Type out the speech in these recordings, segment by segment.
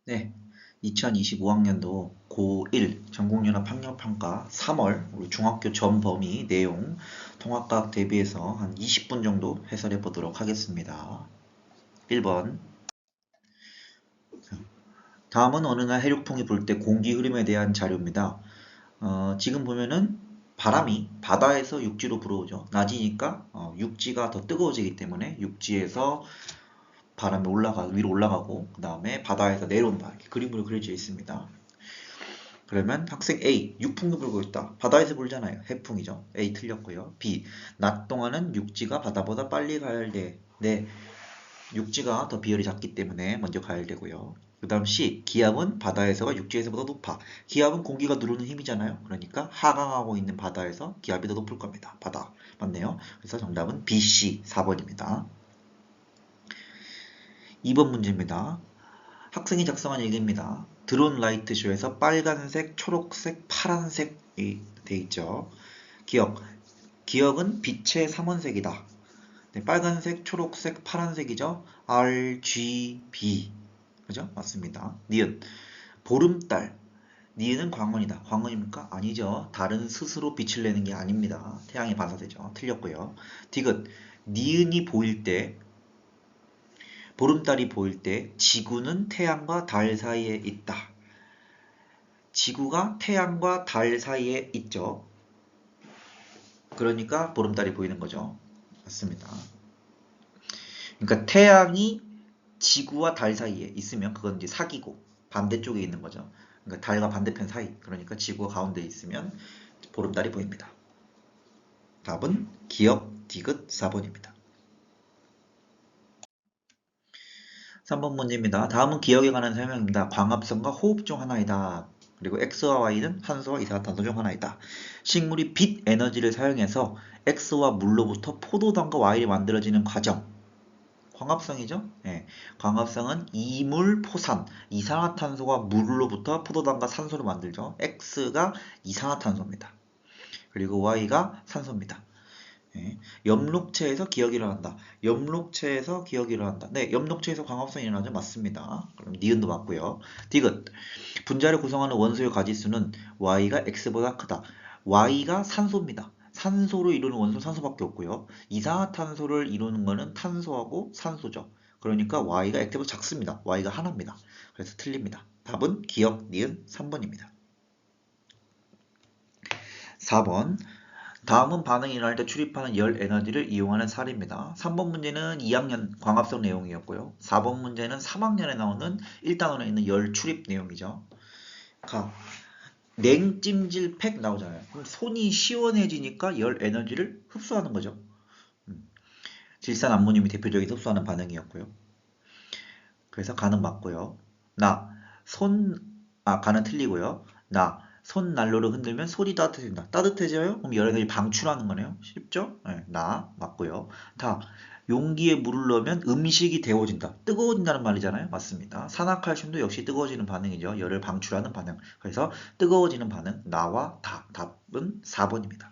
네, 2025학년도 고1 전국연합학력평가 3월 우리 중학교 전범위 내용 통합과학 대비해서 한 20분 정도 해설해 보도록 하겠습니다. 1번. 다음은 어느 날 해륙풍이 불 때 공기 흐름에 대한 자료입니다. 지금 보면은 바람이 바다에서 육지로 불어오죠. 낮이니까 육지가 더 뜨거워지기 때문에 육지에서 바람이 위로 올라가고 그 다음에 바다에서 내려온다. 이렇게 그림으로 그려져 있습니다. 그러면 학생 A, 육풍이 불고 있다. 바다에서 불잖아요. 해풍이죠. A 틀렸고요. B, 낮 동안은 육지가 바다보다 빨리 가열돼. 네, 육지가 더 비열이 작기 때문에 먼저 가열되고요. 그 다음 C, 기압은 바다에서가 육지에서보다 높아. 기압은 공기가 누르는 힘이잖아요. 그러니까 하강하고 있는 바다에서 기압이 더 높을 겁니다. 바다. 맞네요. 그래서 정답은 B, C, 4번입니다. 2번 문제입니다. 학생이 작성한 일기입니다. 드론 라이트 쇼에서 빨간색, 초록색, 파란색이 돼 있죠. 기억은 빛의 삼원색이다. 네, 빨간색, 초록색, 파란색이죠. RGB. 그죠? 맞습니다. 니은. 보름달. 니은은 광원이다. 광원입니까? 아니죠. 달은 스스로 빛을 내는 게 아닙니다. 태양에 반사되죠. 틀렸고요. 디귿. 니은이 보일 때 보름달이 보일 때 지구는 태양과 달 사이에 있다. 지구가 태양과 달 사이에 있죠. 그러니까 보름달이 보이는 거죠. 맞습니다. 그러니까 태양이 지구와 달 사이에 있으면 그건 이제 사기고 반대쪽에 있는 거죠. 그러니까 달과 반대편 사이. 그러니까 지구가 가운데 있으면 보름달이 보입니다. 답은 기억 디귿 4번입니다. 3번 문제입니다. 다음은 기억에 관한 설명입니다. 광합성과 호흡 중 하나이다. 그리고 X와 Y는 산소와 이산화탄소 중 하나이다. 식물이 빛 에너지를 사용해서 X와 물로부터 포도당과 Y를 만들어지는 과정. 광합성이죠? 네. 광합성은 이물 포산, 이산화탄소가 물로부터 포도당과 산소를 만들죠. X가 이산화탄소입니다. 그리고 Y가 산소입니다. 네. 염록체에서 기억이 일어난다. 염록체에서 기억이 일어난다. 네, 염록체에서 광합성이 일어나죠. 맞습니다. 그럼 니은도 맞고요. 디귿. 분자를 구성하는 원소의 가지수는 Y가 X보다 크다. Y가 산소입니다. 산소로 이루는 원소는 산소밖에 없고요. 이산화탄소를 이루는 거는 탄소하고 산소죠. 그러니까 Y가 X보다 작습니다. Y가 하나입니다. 그래서 틀립니다. 답은 기억, 니은 3번입니다. 4번. 다음은 반응이 일어날 때 출입하는 열 에너지를 이용하는 사례입니다. 3번 문제는 2학년 광합성 내용이었고요. 4번 문제는 3학년에 나오는 1단원에 있는 열 출입 내용이죠. 냉찜질 팩 나오잖아요. 그럼 손이 시원해지니까 열 에너지를 흡수하는 거죠. 질산 암모늄이 대표적인 흡수하는 반응이었고요. 그래서 가는 맞고요. 가는 틀리고요. 손 난로를 흔들면 손이 따뜻해진다. 따뜻해져요? 그럼 열 에너지 방출하는 거네요. 쉽죠? 네, 맞고요. 용기에 물을 넣으면 음식이 데워진다. 뜨거워진다는 말이잖아요. 맞습니다. 산화칼슘도 역시 뜨거워지는 반응이죠. 열을 방출하는 반응. 그래서 뜨거워지는 반응 나와 답은 4번입니다.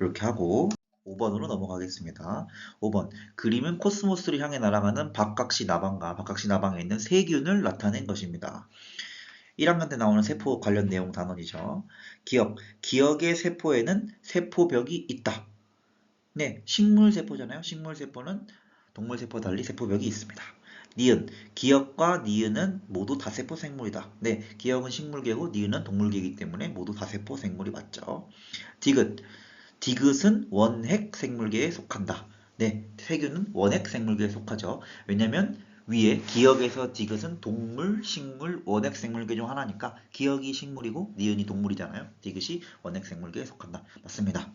이렇게 하고 5번으로 넘어가겠습니다. 5번. 그림은 코스모스를 향해 날아가는 박각시 나방과 박각시 나방에 있는 세균을 나타낸 것입니다. 1학년 때 나오는 세포 관련 내용 단원이죠. 기억의 세포에는 세포벽이 있다. 네, 식물세포잖아요. 식물세포는 동물세포와 달리 세포벽이 있습니다. 니은, 기억과 니은은 모두 다세포 생물이다. 네, 기억은 식물계고 니은은 동물계이기 때문에 모두 다세포 생물이 맞죠. 디귿은 원핵 생물계에 속한다. 네, 세균은 원핵 생물계에 속하죠. 왜냐면 위에 기억에서 디귿은 동물, 식물, 원핵 생물계 중 하나니까 기억이 식물이고 니은이 동물이잖아요. 디귿이 원핵 생물계에 속한다. 맞습니다.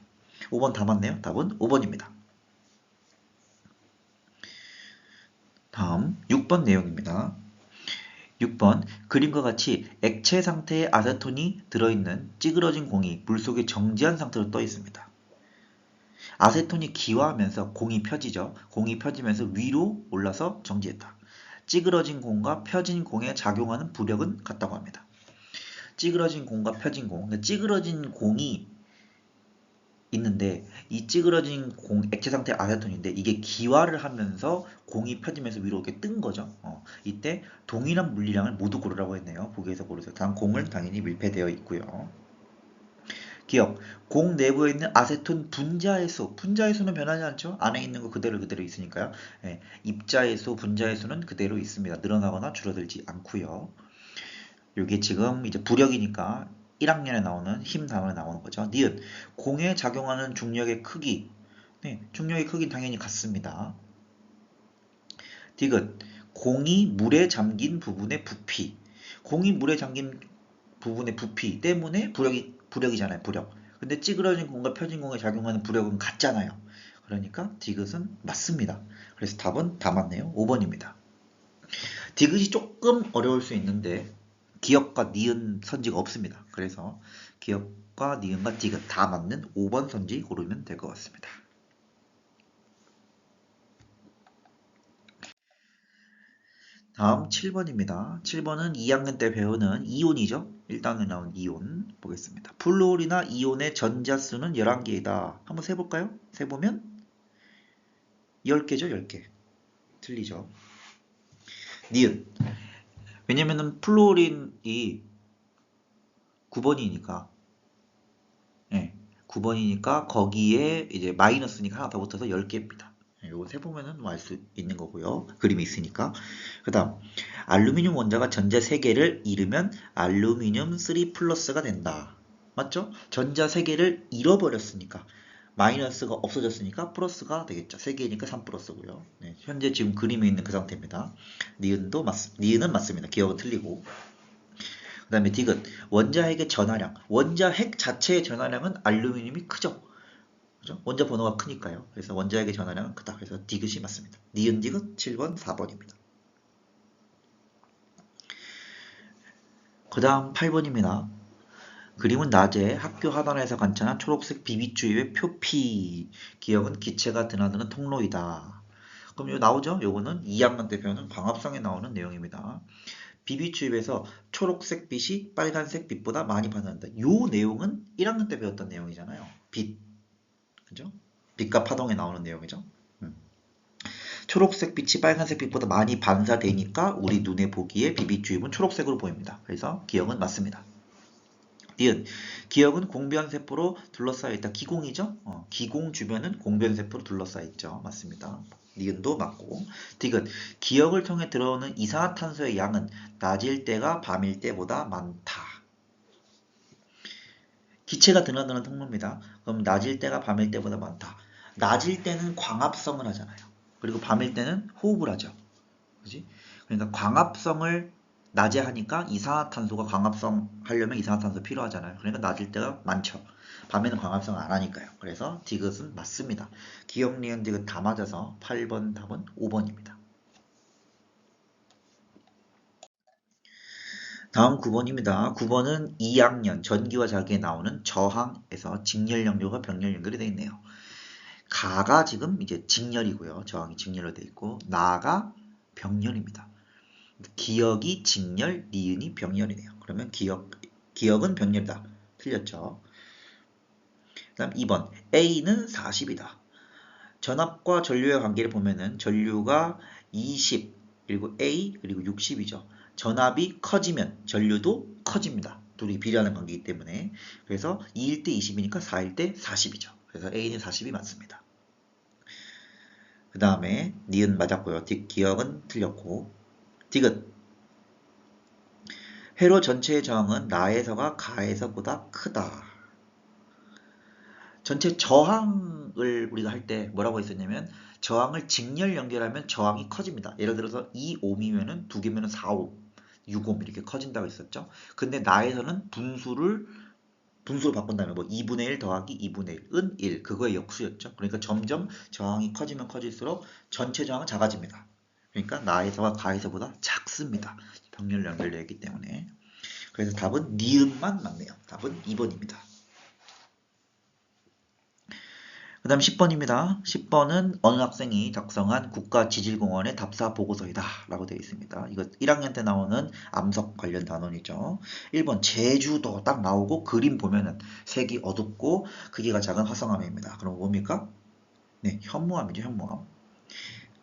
5번 다 맞네요. 답은 5번입니다. 다음 6번 내용입니다. 6번. 그림과 같이 액체 상태의 아세톤이 들어있는 찌그러진 공이 물속에 정지한 상태로 떠 있습니다. 아세톤이 기화하면서 공이 펴지죠. 공이 펴지면서 위로 올라서 정지했다. 찌그러진 공과 펴진 공에 작용하는 부력은 같다고 합니다. 찌그러진 공과 펴진 공. 찌그러진 공이 있는데 이 찌그러진 공 액체 상태 아세톤인데 이게 기화를 하면서 공이 펴지면서 위로 이렇게 뜬 거죠. 이때 동일한 물리량을 모두 고르라고 했네요. 보기에서 고르세요. 다음 공은 당연히 밀폐되어 있고요. 기억, 공 내부에 있는 아세톤 분자의 수, 분자의 수는 변하지 않죠? 안에 있는 거 그대로 있으니까요. 예, 입자의 수, 분자의 수는 그대로 있습니다. 늘어나거나 줄어들지 않고요. 이게 지금 이제 부력이니까 1학년에 나오는 힘 단원에 나오는 거죠. 니은, 공에 작용하는 중력의 크기. 네, 중력의 크기는 당연히 같습니다. 디귿, 공이 물에 잠긴 부분의 부피. 공이 물에 잠긴 부분의 부피 때문에 부력이잖아요. 부력. 근데 찌그러진 공과 펴진 공에 작용하는 부력은 같잖아요. 그러니까 디귿은 맞습니다. 그래서 답은 다 맞네요. 5번입니다. 디귿이 조금 어려울 수 있는데 기역과 니은 선지가 없습니다. 그래서 기역과 니은과 디귿 다 맞는 5번 선지 고르면 될 것 같습니다. 다음 7번입니다. 7번은 2학년 때 배우는 이온이죠. 1단에 나온 이온 보겠습니다. 플루올이나 이온의 전자수는 11개이다. 한번 세볼까요? 세보면 10개죠. 10개. 틀리죠. 니은. 왜냐면은 플루오린이 9번이니까 예, 9번이니까 거기에 이제 마이너스니까 하나 더 붙어서 10개입니다. 요거 세보면은 알 수 있는 거고요. 그림이 있으니까. 그 다음 알루미늄 원자가 전자 3개를 잃으면 알루미늄 3 플러스가 된다. 맞죠? 전자 3개를 잃어버렸으니까 마이너스가 없어졌으니까 플러스가 되겠죠. 3개니까 3 플러스고요. 네, 현재 지금 그림에 있는 그 상태입니다. 니은은 맞습니다. 기억은 틀리고. 그 다음에 디귿 원자핵의 전하량. 원자핵 자체의 전하량은 알루미늄이 크죠. 그죠? 원자 번호가 크니까요. 그래서 원자핵의 전하량은 크다. 그래서 디귿이 맞습니다. 니은 디귿 7번 4번입니다. 그 다음 8번입니다. 그림은 낮에 학교 하단에서 관찰한 초록색 비비추입의 표피. 기억은 기체가 드나드는 통로이다. 그럼 이거 나오죠? 요거는 2학년 때 배우는 광합성에 나오는 내용입니다. 비비추입에서 초록색 빛이 빨간색 빛보다 많이 반사한다. 요 내용은 1학년 때 배웠던 내용이잖아요. 빛. 그죠? 빛과 파동에 나오는 내용이죠. 초록색 빛이 빨간색 빛보다 많이 반사되니까 우리 눈에 보기에 비비추입은 초록색으로 보입니다. 그래서 기억은 맞습니다. 니은 기억은 공변세포로 둘러싸여 있다. 기공이죠? 기공 주변은 공변세포로 둘러싸여 있죠. 맞습니다. 니은도 맞고. 디귿 기억을 통해 들어오는 이산화탄소의 양은 낮일 때가 밤일 때보다 많다. 기체가 드나드는 통로입니다. 그럼 낮일 때가 밤일 때보다 많다. 낮일 때는 광합성을 하잖아요. 그리고 밤일 때는 호흡을 하죠. 그지? 그러니까 광합성을 낮에 하니까 이산화탄소가 광합성 하려면 이산화탄소 필요하잖아요. 그러니까 낮일 때가 많죠. 밤에는 광합성을 안 하니까요. 그래서 디귿은 맞습니다. 기억, 니은, 디귿 다 맞아서 8번 답은 5번입니다. 다음 9번입니다. 9번은 2학년 전기와 자기에 나오는 저항에서 직렬 연결과 병렬 연결이 되어 있네요. 가가 지금 이제 직렬이고요. 저항이 직렬로 되어 있고 나가 병렬입니다. 기억이 직렬, 니은이 병렬이네요. 그러면 기억은 병렬이다. 틀렸죠. 그 다음 2번 A는 40이다. 전압과 전류의 관계를 보면은 전류가 20 그리고 A 그리고 60이죠. 전압이 커지면 전류도 커집니다. 둘이 비례하는 관계이기 때문에 그래서 2일 때 20이니까 4일 때 40이죠. 그래서 A는 40이 맞습니다. 그 다음에 니은 맞았고요. 기억은 틀렸고 디귿 회로 전체의 저항은 나에서가 가에서보다 크다. 전체 저항을 우리가 할 때 뭐라고 했었냐면 저항을 직렬 연결하면 저항이 커집니다. 예를 들어서 2옴이면은 2개면은 4옴, 6옴 이렇게 커진다고 했었죠. 근데 나에서는 분수로 바꾼다면 뭐 2분의 1 더하기 2분의 1은 1 그거의 역수였죠. 그러니까 점점 저항이 커지면 커질수록 전체 저항은 작아집니다. 그러니까 나에서와 가에서보다 작습니다. 병렬 연결되어 있기 때문에. 그래서 답은 니은만 맞네요. 답은 2번입니다. 그 다음 10번입니다. 10번은 어느 학생이 작성한 국가지질공원의 답사 보고서이다 라고 되어 있습니다. 이거 1학년 때 나오는 암석 관련 단원이죠. 1번 제주도 딱 나오고 그림 보면은 색이 어둡고 크기가 작은 화성암입니다. 그럼 뭡니까? 네, 현무암이죠, 현무암.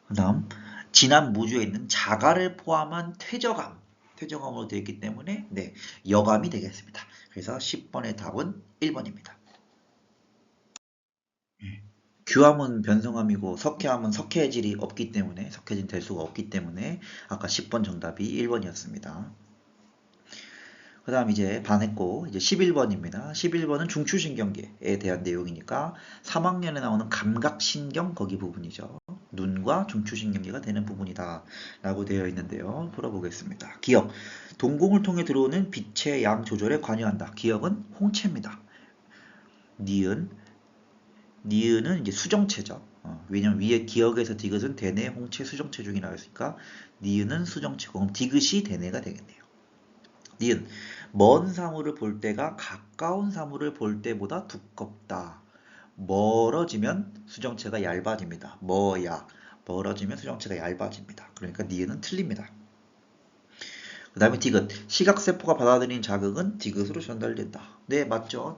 그 다음 진안 무주에 있는 자가를 포함한 퇴적암으로 되어 있기 때문에 네, 여감이 되겠습니다. 그래서 10번의 답은 1번입니다. 규함은 변성함이고 석회함은 석회질이 없기 때문에 석회진 될 수가 없기 때문에 아까 10번 정답이 1번이었습니다. 그 다음 이제 반했고 이제 11번입니다. 11번은 중추신경계에 대한 내용이니까 3학년에 나오는 감각신경 거기 부분이죠. 눈과 중추신경계가 되는 부분이다 라고 되어 있는데요. 풀어보겠습니다. 기억. 동공을 통해 들어오는 빛의 양 조절에 관여한다. 기억은 홍채입니다. 니은. 니은은 이제 수정체죠. 왜냐면 위에 기억에서 디귿은 대뇌, 홍채, 수정체 중에 나왔으니까 니은은 수정체고 그럼 디귿이 대뇌가 되겠네요. 니은 먼 사물을 볼 때가 가까운 사물을 볼 때보다 두껍다. 멀어지면 수정체가 얇아집니다. 멀어지면 수정체가 얇아집니다. 그러니까 니은은 틀립니다. 그 다음에 디귿. 시각세포가 받아들이는 자극은 디귿으로 전달된다. 네, 맞죠.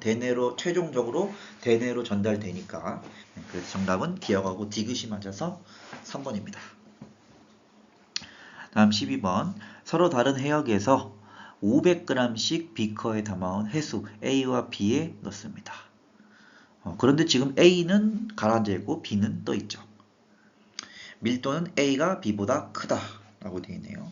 최종적으로 대뇌로 전달되니까. 그래서 정답은 기억하고 디귿이 맞아서 3번입니다. 다음 12번. 서로 다른 해역에서 500g씩 비커에 담아온 해수 A와 B에 넣습니다. 그런데 지금 A는 가라앉아 있고 B는 떠 있죠. 밀도는 A가 B보다 크다 라고 되어 있네요.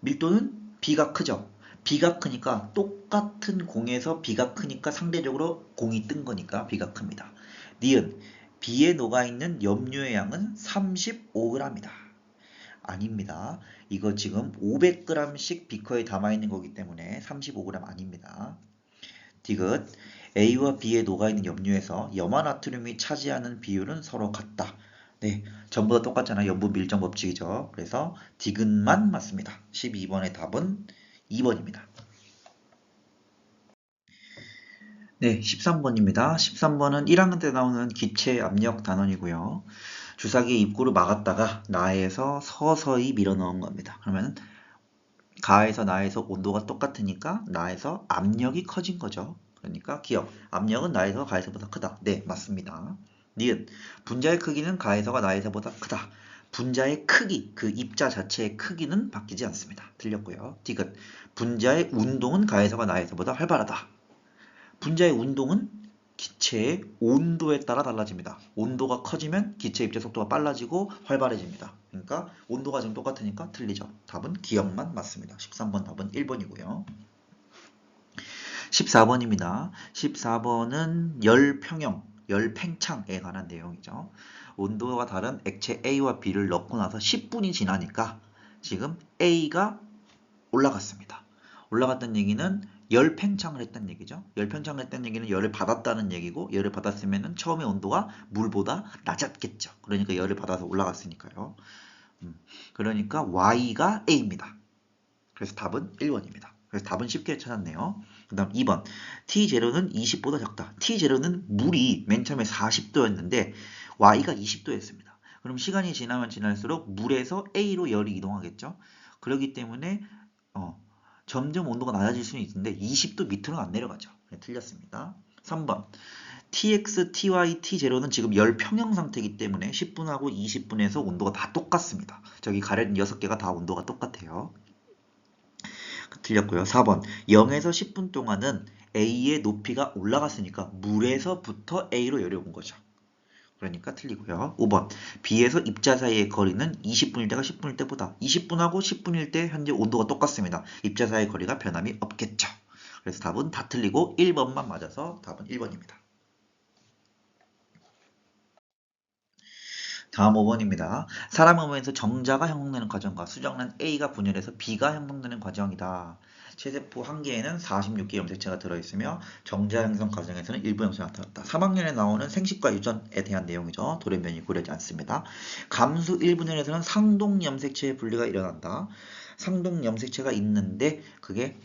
밀도는 B가 크죠. B가 크니까 똑같은 공에서 B가 크니까 상대적으로 공이 뜬 거니까 B가 큽니다. 니은 B에 녹아있는 염료의 양은 35g이다. 아닙니다. 이거 지금 500g씩 비커에 담아있는 거기 때문에 35g 아닙니다. 디귿 A와 B에 녹아있는 염료에서 염화나트륨이 차지하는 비율은 서로 같다. 네, 전부 다 똑같잖아요. 염분 밀정 법칙이죠. 그래서 디귿만 맞습니다. 12번의 답은 2번입니다. 네, 13번입니다. 13번은 1학년 때 나오는 기체 압력 단원이고요. 주사기 입구를 막았다가 나에서 서서히 밀어 넣은 겁니다. 그러면 가에서 나에서 온도가 똑같으니까 나에서 압력이 커진 거죠. 그러니까 기억, 압력은 나에서 가에서보다 크다. 네, 맞습니다. 니은, 분자의 크기는 가에서가 나에서보다 크다. 분자의 크기, 그 입자 자체의 크기는 바뀌지 않습니다. 틀렸고요. 디귿, 분자의 운동은 가에서가 나에서보다 활발하다. 분자의 운동은 기체의 온도에 따라 달라집니다. 온도가 커지면 기체 입자 속도가 빨라지고 활발해집니다. 그러니까 온도가 지금 똑같으니까 틀리죠. 답은 기억만 맞습니다. 13번 답은 1번이고요. 14번입니다. 14번은 열평형, 열팽창에 관한 내용이죠. 온도가 다른 액체 A와 B를 넣고 나서 10분이 지나니까 지금 A가 올라갔습니다. 올라갔다는 얘기는 열 팽창을 했다는 얘기죠. 열 팽창을 했다는 얘기는 열을 받았다는 얘기고 열을 받았으면 처음에 온도가 물보다 낮았겠죠. 그러니까 열을 받아서 올라갔으니까요. 그러니까 Y가 A입니다. 그래서 답은 1번입니다. 그래서 답은 쉽게 찾았네요. 그 다음 2번. T0는 20보다 작다. T0는 물이 맨 처음에 40도였는데 Y가 20도였습니다. 그럼 시간이 지나면 지날수록 물에서 A로 열이 이동하겠죠. 그렇기 때문에 점점 온도가 낮아질 수는 있는데 20도 밑으로는 안 내려가죠. 네, 틀렸습니다. 3번. TX, TY, T0는 지금 열 평형 상태이기 때문에 10분하고 20분에서 온도가 다 똑같습니다. 저기 가려진 6개가 다 온도가 똑같아요. 틀렸고요. 4번. 0에서 10분 동안은 A의 높이가 올라갔으니까 물에서부터 A로 열이 온 거죠. 그러니까 틀리고요. 5번. B에서 입자 사이의 거리는 20분일 때가 10분일 때보다 20분하고 10분일 때 현재 온도가 똑같습니다. 입자 사이의 거리가 변함이 없겠죠. 그래서 답은 다 틀리고 1번만 맞아서 답은 1번입니다. 다음 5번입니다. 사람 몸에서 정자가 형성되는 과정과 수정란 A가 분열해서 B가 형성되는 과정이다. 체세포 한 개에는 46개 염색체가 들어있으며 정자 형성 과정에서는 일부 염색이 나타났다. 3학년에 나오는 생식과 유전에 대한 내용이죠. 돌연변이 고려하지 않습니다. 감수 1분열에서는 상동 염색체의 분리가 일어난다. 상동 염색체가 있는데 그게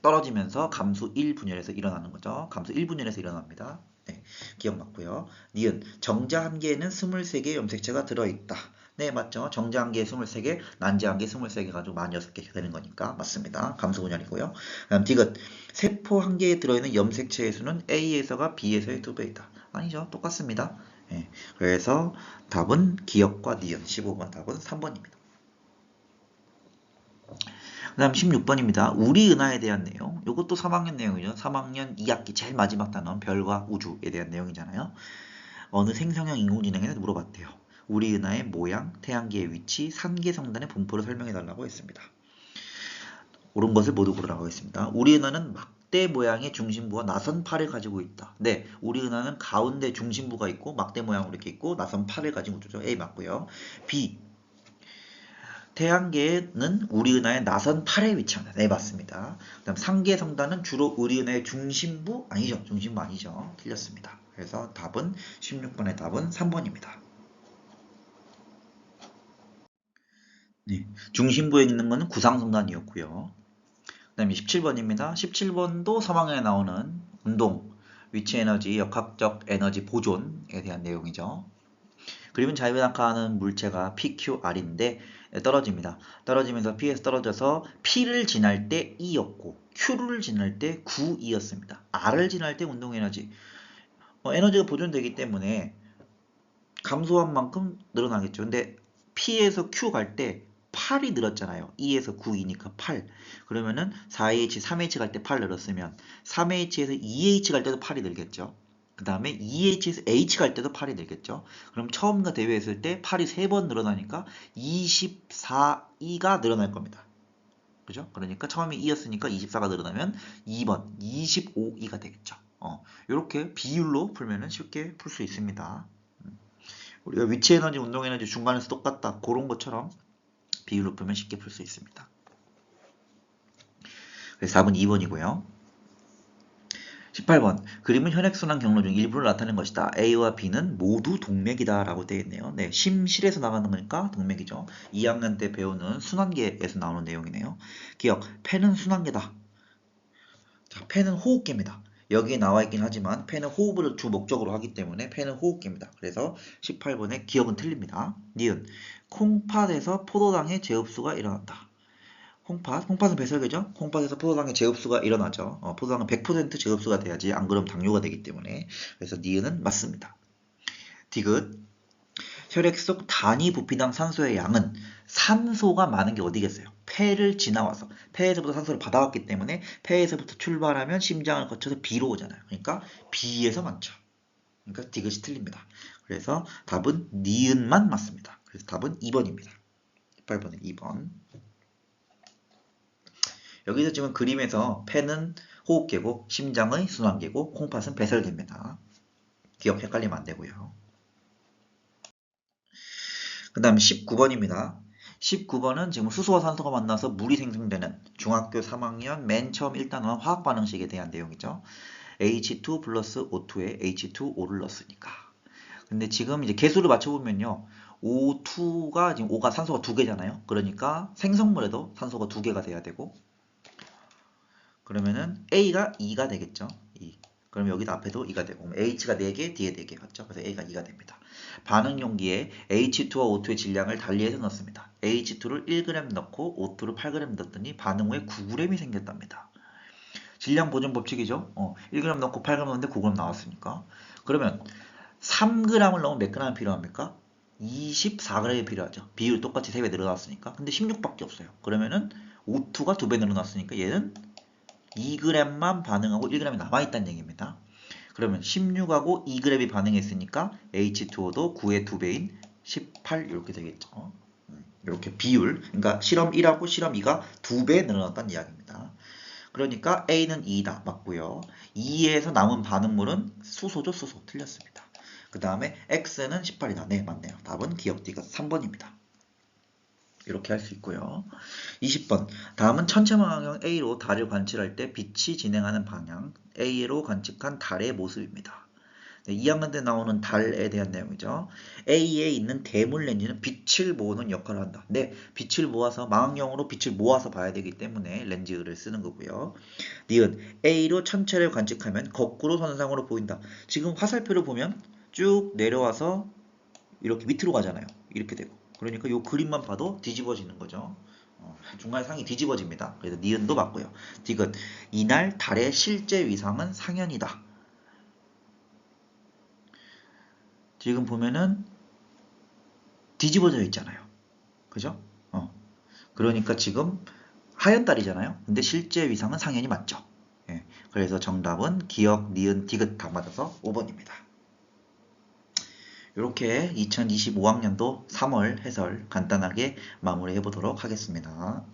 떨어지면서 감수 1분열에서 일어나는 거죠. 감수 1분열에서 일어납니다. 네, 기억 맞고요. 니은 정자 한 개에는 23개의 염색체가 들어있다. 네, 맞죠? 정자 한 개에 23개, 난자 한 개에 23개 가지고 46개 되는 거니까 맞습니다. 감수분열이고요. 그다음 디귿 세포 한 개에 들어있는 염색체의 수는 A에서가 B에서의 2배이다. 아니죠. 똑같습니다. 예, 그래서 답은 기억과 니은 15번 답은 3번입니다. 그 다음 16번입니다. 우리 은하에 대한 내용. 이것도 3학년 내용이죠. 3학년 2학기 제일 마지막 단원 별과 우주에 대한 내용이잖아요. 어느 생성형 인공지능에는 물어봤대요. 우리 은하의 모양, 태양계의 위치, 산계성단의 분포를 설명해달라고 했습니다. 옳은 것을 모두 고르라고 했습니다. 우리 은하는 막대 모양의 중심부와 나선 팔을 가지고 있다. 네, 우리 은하는 가운데 중심부가 있고 막대 모양으로 이렇게 있고 나선 팔을 가진 우주죠. A 맞고요. B, 태양계는 우리 은하의 나선 팔에 위치합니다. 네, 맞습니다. 그다음 상계성단은 주로 우리 은하의 중심부 아니죠. 중심부 아니죠. 틀렸습니다. 그래서 답은 16번의 답은 3번입니다. 네, 중심부에 있는 것은 구상성단이었고요. 그 다음에 17번입니다. 17번도 3학년에 나오는 운동, 위치에너지, 역학적 에너지 보존에 대한 내용이죠. 그림은 자유낙하하는 물체가 PQR인데 떨어집니다. 떨어지면서 P에서 떨어져서 P를 지날 때 E였고 Q를 지날 때 9E였습니다. R을 지날 때 운동에너지 에너지가 보존되기 때문에 감소한 만큼 늘어나겠죠. 근데 P에서 Q 갈 때 8이 늘었잖아요. 2에서 9이니까 8. 그러면은 4H, 3H 갈 때 8 늘었으면 3H에서 2H 갈 때도 8이 늘겠죠. 그 다음에 2H에서 H 갈 때도 8이 늘겠죠. 그럼 처음과 대비했을 때 8이 3번 늘어나니까 24E가 늘어날 겁니다. 그죠? 그러니까 처음에 2였으니까 24가 늘어나면 2번 25E가 되겠죠. 이렇게 비율로 풀면은 쉽게 풀 수 있습니다. 우리가 위치 에너지, 운동 에너지 중간에서 똑같다. 그런 것처럼 비율로 풀면 쉽게 풀 수 있습니다. 그래서 4번 2번이고요. 18번 그림은 혈액순환 경로 중 일부를 나타낸 것이다. A와 B는 모두 동맥이다 라고 되어 있네요. 네, 심실에서 나가는 거니까 동맥이죠. 2학년 때 배우는 순환계에서 나오는 내용이네요. 기억, 폐는 순환계다. 자, 폐는 호흡계입니다. 여기에 나와 있긴 하지만 폐는 호흡을 주 목적으로 하기 때문에 폐는 호흡계입니다. 그래서 18번의 기억은 틀립니다. 니은 콩팥에서 포도당의 재흡수가 일어난다. 콩팥은 배설계죠? 콩팥에서 포도당의 재흡수가 일어나죠. 포도당은 100% 재흡수가 돼야지 안 그러면 당뇨가 되기 때문에. 그래서 니은은 맞습니다. 디귿 혈액 속 단위 부피당 산소의 양은 산소가 많은 게 어디겠어요? 폐를 지나와서 폐에서부터 산소를 받아왔기 때문에 폐에서부터 출발하면 심장을 거쳐서 B로 오잖아요. 그러니까 B에서 많죠. 그러니까 디귿이 틀립니다. 그래서 답은 니은만 맞습니다. 그래서 답은 2번입니다. 18번은 2번. 여기서 지금 그림에서 폐는 호흡계고 심장의 순환계고 콩팥은 배설계입니다. 기억 헷갈리면 안 되고요. 그 다음에 19번입니다. 19번은 지금 수소와 산소가 만나서 물이 생성되는 중학교 3학년 맨 처음 1단원 화학반응식에 대한 내용이죠. H2 플러스 O2에 H2O를 넣었으니까. 근데 지금 이제 개수를 맞춰보면요. O2가 지금 O가 산소가 2개잖아요. 그러니까 생성물에도 산소가 2개가 돼야 되고 그러면은 A가 2가 되겠죠. 2. 그럼 여기도 앞에도 2가 되고 H가 4개, 뒤에 4개 맞죠? 그래서 A가 2가 됩니다. 반응 용기에 H2와 O2의 질량을 달리해서 넣습니다. H2를 1g 넣고 O2를 8g 넣었더니 반응 후에 9g이 생겼답니다. 질량 보존 법칙이죠. 1g 넣고 8g 넣었는데 9g 나왔으니까. 그러면 3g을 넣으면 몇 g이 필요합니까? 24g이 필요하죠. 비율 똑같이 3배 늘어났으니까. 근데 16밖에 없어요. 그러면은 O2가 2배 늘어났으니까 얘는 2g만 반응하고 1g이 남아있다는 얘기입니다. 그러면 16하고 2g이 반응했으니까 H2O도 9의 2배인 18 이렇게 되겠죠. 이렇게 비율, 그러니까 실험 1하고 실험 2가 2배 늘어났다는 이야기입니다. 그러니까 A는 2다. 맞고요. 2에서 남은 반응물은 수소죠. 수소. 틀렸습니다. 그 다음에 X는 18이다. 네, 맞네요. 답은 기억 D가 3번입니다. 이렇게 할 수 있고요. 20번. 다음은 천체망원경 A로 달을 관측할 때 빛이 진행하는 방향 A로 관측한 달의 모습입니다. 네, 2학년 때 나오는 달에 대한 내용이죠. A에 있는 대물 렌즈는 빛을 모으는 역할을 한다. 네, 빛을 모아서 망원경으로 빛을 모아서 봐야 되기 때문에 렌즈를 쓰는 거고요. 니은 A로 천체를 관측하면 거꾸로 선상으로 보인다. 지금 화살표를 보면 쭉 내려와서 이렇게 밑으로 가잖아요. 이렇게 되고. 그러니까 이 그림만 봐도 뒤집어지는 거죠. 중간 상이 뒤집어집니다. 그래서 니은도 맞고요. 디귿 이날 달의 실제 위상은 상현이다. 지금 보면은 뒤집어져 있잖아요. 그죠? 그러니까 지금 하얀 달이잖아요. 근데 실제 위상은 상현이 맞죠. 예, 그래서 정답은 기억, 니은, 디귿 다 맞아서 5번입니다. 이렇게 2025학년도 3월 해설 간단하게 마무리해 보도록 하겠습니다.